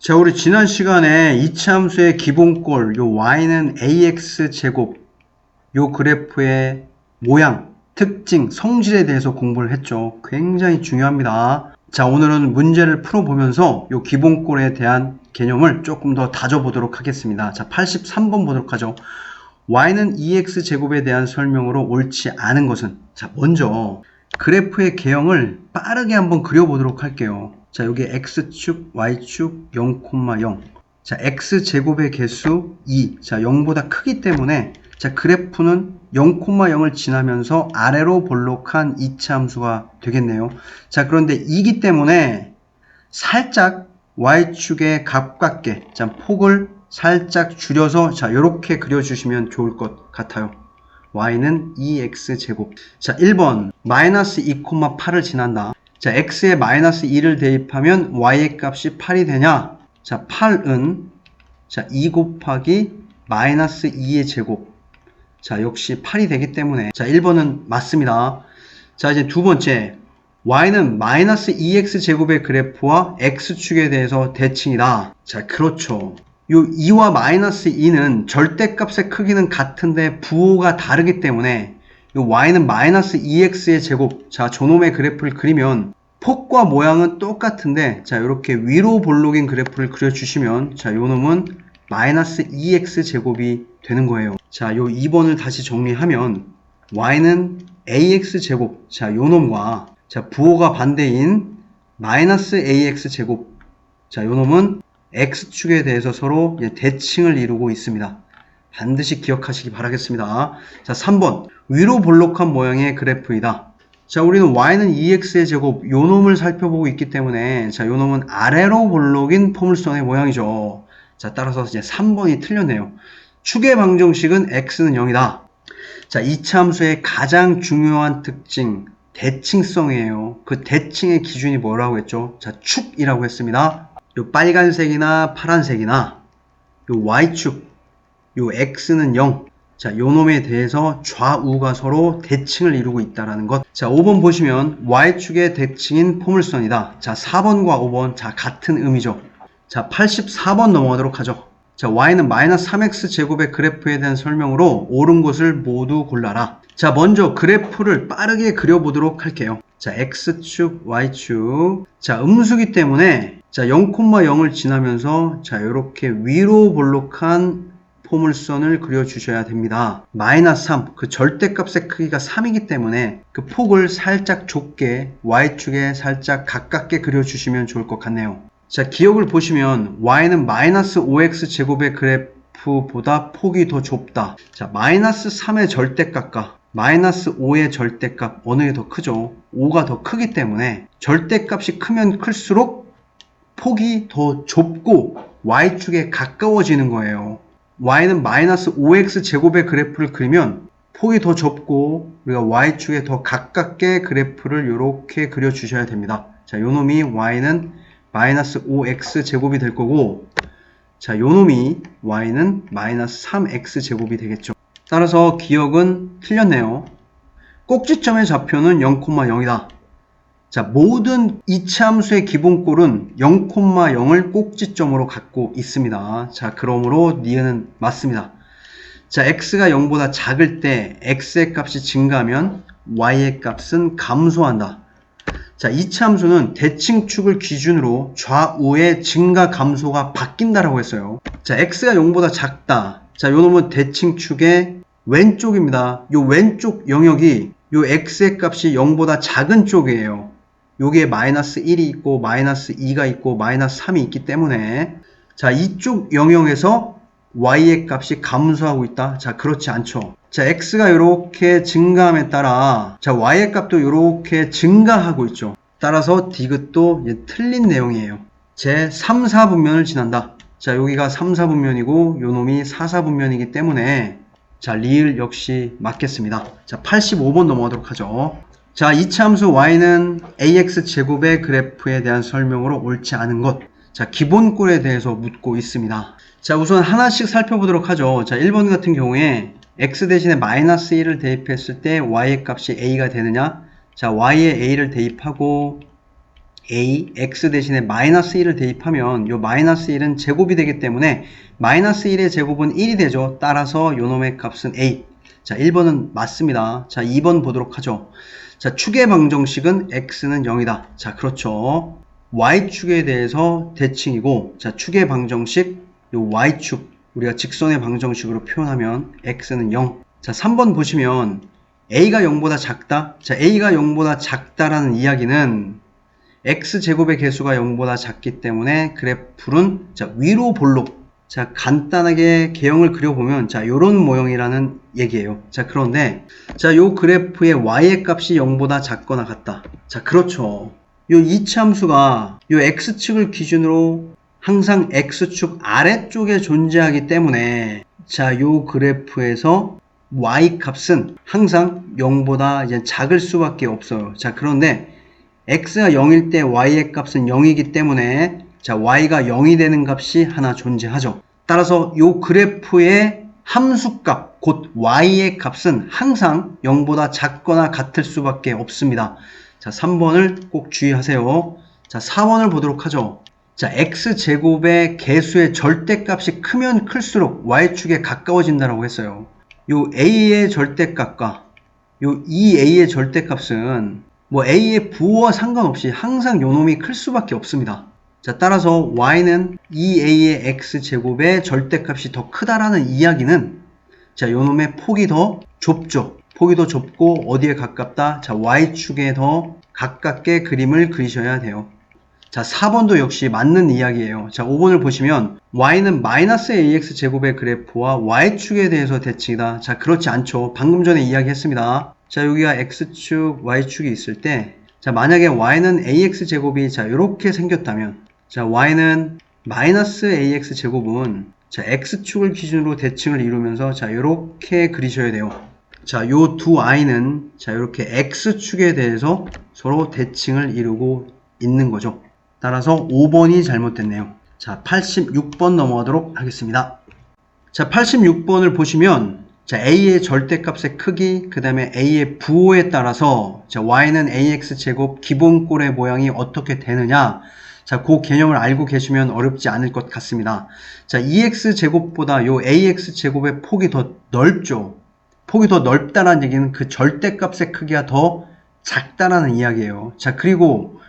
자, 우리 지난 시간에 이차함수의 기본꼴, 요 y는 ax 제곱, 요 그래프의 모양, 특징, 성질에 대해서 공부를 했죠. 굉장히 중요합니다. 자, 오늘은 문제를 풀어보면서 요 기본꼴에 대한 개념을 조금 더 다져보도록 하겠습니다. 자, 83번 보도록 하죠. y는 2x 제곱에 대한 설명으로 옳지 않은 것은, 자, 먼저 그래프의 개형을 빠르게 한번 그려보도록 할게요. 자, 여기 x축, y축 0,0. 자, x제곱의 개수 2. 자, 0보다 크기 때문에 자, 그래프는 0,0을 지나면서 아래로 볼록한 이차함수가 되겠네요. 자, 그런데 2기 때문에 살짝 y축에 가깝게 자, 폭을 살짝 줄여서 자, 요렇게 그려주시면 좋을 것 같아요. y는 2x제곱. 자, 1번 마이너스 2,8을 지난다. 자, x에 마이너스 2를 대입하면 y의 값이 8이 되냐? 자, 8은 자, 2 곱하기 마이너스 2의 제곱. 자, 역시 8이 되기 때문에 자, 1번은 맞습니다. 자, 이제 두 번째 y는 마이너스 2x 제곱의 그래프와 x축에 대해서 대칭이다. 자, 그렇죠. 요 2와 마이너스 2는 절대값의 크기는 같은데 부호가 다르기 때문에 요 y는 마이너스 2x의 제곱. 자, 저놈의 그래프를 그리면 폭과 모양은 똑같은데 자, 이렇게 위로 볼록인 그래프를 그려주시면 자, 요 놈은 마이너스 2x 제곱이 되는 거예요. 자, 요 2번을 다시 정리하면 y는 ax 제곱. 자, 요 놈과 자, 부호가 반대인 마이너스 ax 제곱. 자, 요 놈은 x축에 대해서 서로 대칭을 이루고 있습니다. 반드시 기억하시기 바라겠습니다. 자, 3번 위로 볼록한 모양의 그래프이다. 자, 우리는 y는 2x의 제곱 요 놈을 살펴보고 있기 때문에 자, 요 놈은 아래로 볼록인 포물선의 모양이죠. 자, 따라서 이제 3번이 틀렸네요. 축의 방정식은 x는 0이다. 자, 이차함수의 가장 중요한 특징 대칭성이에요. 그 대칭의 기준이 뭐라고 했죠? 자, 축이라고 했습니다. 요 빨간색이나 파란색이나 요 y축, 요 x는 0. 자, 요 놈에 대해서 좌우가 서로 대칭을 이루고 있다는 것. 자, 5번 보시면 y축의 대칭인 포물선이다. 자, 4번과 5번 자, 같은 의미죠. 자, 84번 넘어가도록 하죠. 자, y는 마이너스 3x 제곱의 그래프에 대한 설명으로 옳은 것을 모두 골라라. 자, 먼저 그래프를 빠르게 그려보도록 할게요. 자, x축, y축. 자, 음수기 때문에 자, 0,0을 지나면서 자, 이렇게 위로 볼록한 포물선을 그려주셔야 됩니다. 마이너스 3, 그 절대값의 크기가 3이기 때문에 그 폭을 살짝 좁게 y축에 살짝 가깝게 그려주시면 좋을 것 같네요. 자, 기억을 보시면 y는 마이너스 5x 제곱의 그래프보다 폭이 더 좁다. 자, 마이너스 3의 절대값과 마이너스 5의 절대값 어느 게 더 크죠? 5가 더 크기 때문에 절대값이 크면 클수록 폭이 더 좁고 y축에 가까워지는 거예요. y는 마이너스 5x 제곱의 그래프를 그리면 폭이 더 좁고 우리가 y축에 더 가깝게 그래프를 이렇게 그려주셔야 됩니다. 자, 요 놈이 y는 마이너스 5x 제곱이 될 거고 자, 요 놈이 y는 마이너스 3x 제곱이 되겠죠. 따라서 기억은 틀렸네요. 꼭지점의 좌표는 0,0이다. 자, 모든 이차함수의 기본꼴은 0,0을 꼭지점으로 갖고 있습니다. 자, 그러므로 니은은 맞습니다. 자, x가 0보다 작을 때 x의 값이 증가하면 y의 값은 감소한다. 자, 이차함수는 대칭축을 기준으로 좌우의 증가 감소가 바뀐다라고 했어요. 자, x가 0보다 작다. 자, 요 놈은 대칭축의 왼쪽입니다. 요 왼쪽 영역이 요 x의 값이 0보다 작은 쪽이에요. 여기에 마이너스 1이 있고 마이너스 2가 있고 마이너스 3이 있기 때문에 자, 이쪽 영역에서 y의 값이 감소하고 있다. 자, 그렇지 않죠. 자, x가 이렇게 증가함에 따라 자, y의 값도 이렇게 증가하고 있죠. 따라서 디귿도 틀린 내용이에요. 제 3, 4분면을 지난다. 자, 여기가 3, 4분면이고 요 놈이 4, 4분면이기 때문에 자, 리을 역시 맞겠습니다. 자, 85번 넘어가도록 하죠. 자, 이차함수 y는 ax 제곱의 그래프에 대한 설명으로 옳지 않은 것. 자, 기본꼴에 대해서 묻고 있습니다. 자, 우선 하나씩 살펴보도록 하죠. 자, 1번 같은 경우에 x 대신에 마이너스 1을 대입했을 때 y의 값이 a가 되느냐? 자, y에 a를 대입하고 a, x 대신에 마이너스 1을 대입하면 요 마이너스 1은 제곱이 되기 때문에 마이너스 1의 제곱은 1이 되죠. 따라서 요놈의 값은 a. 자, 1번은 맞습니다. 자, 2번 보도록 하죠. 자, 축의 방정식은 x는 0이다. 자, 그렇죠. y축에 대해서 대칭이고, 자, 축의 방정식, 요 y축, 우리가 직선의 방정식으로 표현하면 x는 0. 자, 3번 보시면 a가 0보다 작다. 자, a가 0보다 작다라는 이야기는 x제곱의 개수가 0보다 작기 때문에 그래프는 자, 위로 볼록. 자, 간단하게 개형을 그려보면 자, 요런 모형이라는 얘기예요. 자, 그런데 자, 요 그래프의 y의 값이 0보다 작거나 같다. 자, 그렇죠. 요 이차함수가 요 x축을 기준으로 항상 x축 아래쪽에 존재하기 때문에 자, 요 그래프에서 y 값은 항상 0보다 이제 작을 수밖에 없어요. 자, 그런데 x가 0일 때 y의 값은 0이기 때문에 자, y가 0이 되는 값이 하나 존재하죠. 따라서 요 그래프의 함수값, 곧 y의 값은 항상 0보다 작거나 같을 수밖에 없습니다. 자, 3번을 꼭 주의하세요. 자, 4번을 보도록 하죠. 자, x제곱의 개수의 절대값이 크면 클수록 y축에 가까워진다고 했어요. 요 a의 절대값과 요 2a의 절대값은 뭐 a의 부호와 상관없이 항상 요놈이 클 수밖에 없습니다. 자, 따라서 y는 2a의 x제곱의 절대값이 더 크다라는 이야기는 자, 요놈의 폭이 더 좁죠. 폭이 더 좁고 어디에 가깝다? 자, y축에 더 가깝게 그림을 그리셔야 돼요. 자, 4번도 역시 맞는 이야기예요. 자, 5번을 보시면 y는 마이너스 ax제곱의 그래프와 y축에 대해서 대칭이다. 자, 그렇지 않죠. 방금 전에 이야기했습니다. 자, 여기가 x축, y축이 있을 때 자, 만약에 y는 ax제곱이 자, 이렇게 생겼다면 자, y는 마이너스 ax제곱은 자, x축을 기준으로 대칭을 이루면서 자, 이렇게 그리셔야 돼요. 자, 요 두 i는 자, 이렇게 x축에 대해서 서로 대칭을 이루고 있는 거죠. 따라서 5번이 잘못됐네요. 자, 86번 넘어가도록 하겠습니다. 자, 86번을 보시면 자, a의 절대값의 크기, 그 다음에 a의 부호에 따라서 자, y는 ax제곱 기본꼴의 모양이 어떻게 되느냐. 자, 그 개념을 알고 계시면 어렵지 않을 것 같습니다. 자, 2x제곱보다 요 ax제곱의 폭이 더 넓죠. 폭이 더 넓다는 얘기는 그 절대값의 크기가 더 작다라는 이야기예요. 자, 그리고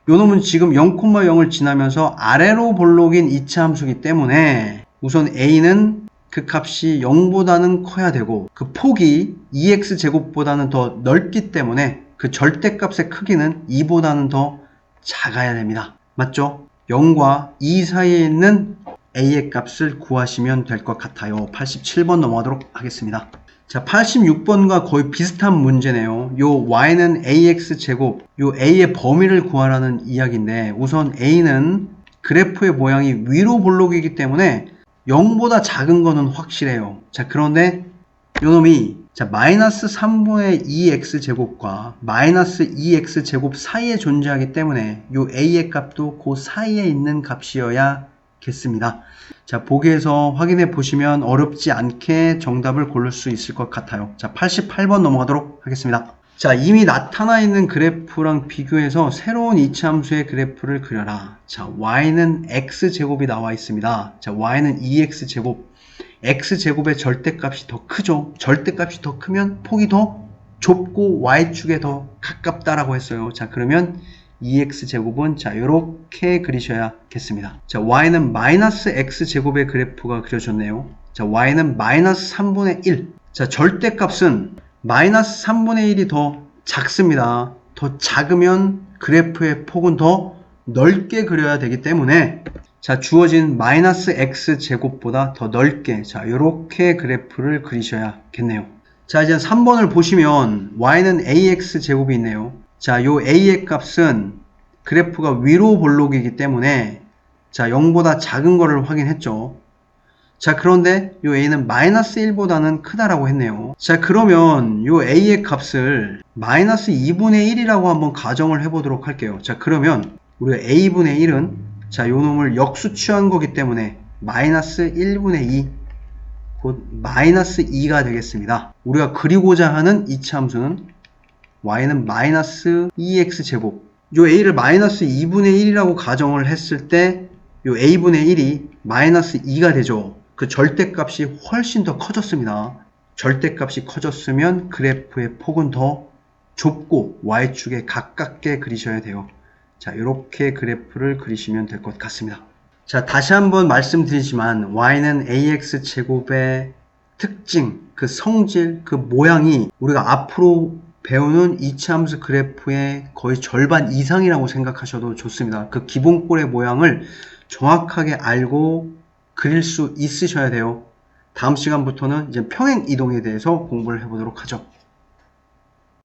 요놈은 지금 0,0을 지나면서 아래로 볼록인 이차 함수이기 때문에 우선 a는 그 값이 0보다는 커야 되고 그 폭이 2x제곱보다는 더 넓기 때문에 그 절대값의 크기는 2보다는 더 작아야 됩니다. 맞죠? 0과 2 사이에 있는 a의 값을 구하시면 될 것 같아요. 87번 넘어가도록 하겠습니다. 자, 86번과 거의 비슷한 문제네요. 요 y는 ax제곱, 요 a의 범위를 구하라는 이야기인데 우선 a는 그래프의 모양이 위로 볼록이기 때문에 0보다 작은 거는 확실해요. 자, 그런데 요놈이 자, 마이너스 3분의 2x제곱과 마이너스 2x제곱 사이에 존재하기 때문에 요 a의 값도 그 사이에 있는 값이어야겠습니다. 자, 보기에서 확인해 보시면 어렵지 않게 정답을 고를 수 있을 것 같아요. 자, 88번 넘어가도록 하겠습니다. 자, 이미 나타나 있는 그래프랑 비교해서 새로운 이차함수의 그래프를 그려라. 자, y는 x제곱이 나와 있습니다. 자, y는 2x제곱. x제곱의 절대값이 더 크죠. 절대값이 더 크면 폭이 더 좁고 y축에 더 가깝다라고 했어요. 자, 그러면 2x제곱은 자, 요렇게 그리셔야겠습니다. 자, y는 마이너스 x제곱의 그래프가 그려졌네요. 자, y는 마이너스 3분의 1. 자, 절대값은 마이너스 3분의 1이 더 작습니다. 더 작으면 그래프의 폭은 더 넓게 그려야 되기 때문에 자, 주어진 마이너스 x제곱보다 더 넓게 자, 요렇게 그래프를 그리셔야겠네요. 자, 이제 3번을 보시면 y는 ax제곱이 있네요. 자, 요 a의 값은 그래프가 위로 볼록이기 때문에 자, 0보다 작은 거를 확인했죠. 자, 그런데 요 a는 마이너스 1보다는 크다라고 했네요. 자, 그러면 요 a의 값을 마이너스 2분의 1이라고 한번 가정을 해보도록 할게요. 자, 그러면 우리가 a분의 1은 자, 요 놈을 역수취한 거기 때문에 마이너스 1분의 2 곧 마이너스 2가 되겠습니다. 우리가 그리고자 하는 이차함수는 y는 마이너스 2x제곱 요 a를 마이너스 2분의 1이라고 가정을 했을 때 요 a분의 1이 마이너스 2가 되죠. 그 절대값이 훨씬 더 커졌습니다. 절대값이 커졌으면 그래프의 폭은 더 좁고 y축에 가깝게 그리셔야 돼요. 자, 이렇게 그래프를 그리시면 될 것 같습니다. 자, 다시 한번 말씀드리지만 y는 ax제곱의 특징, 그 성질, 그 모양이 우리가 앞으로 배우는 이차함수 그래프의 거의 절반 이상이라고 생각하셔도 좋습니다. 그 기본꼴의 모양을 정확하게 알고 그릴 수 있으셔야 돼요. 다음 시간부터는 이제 평행 이동에 대해서 공부를 해보도록 하죠.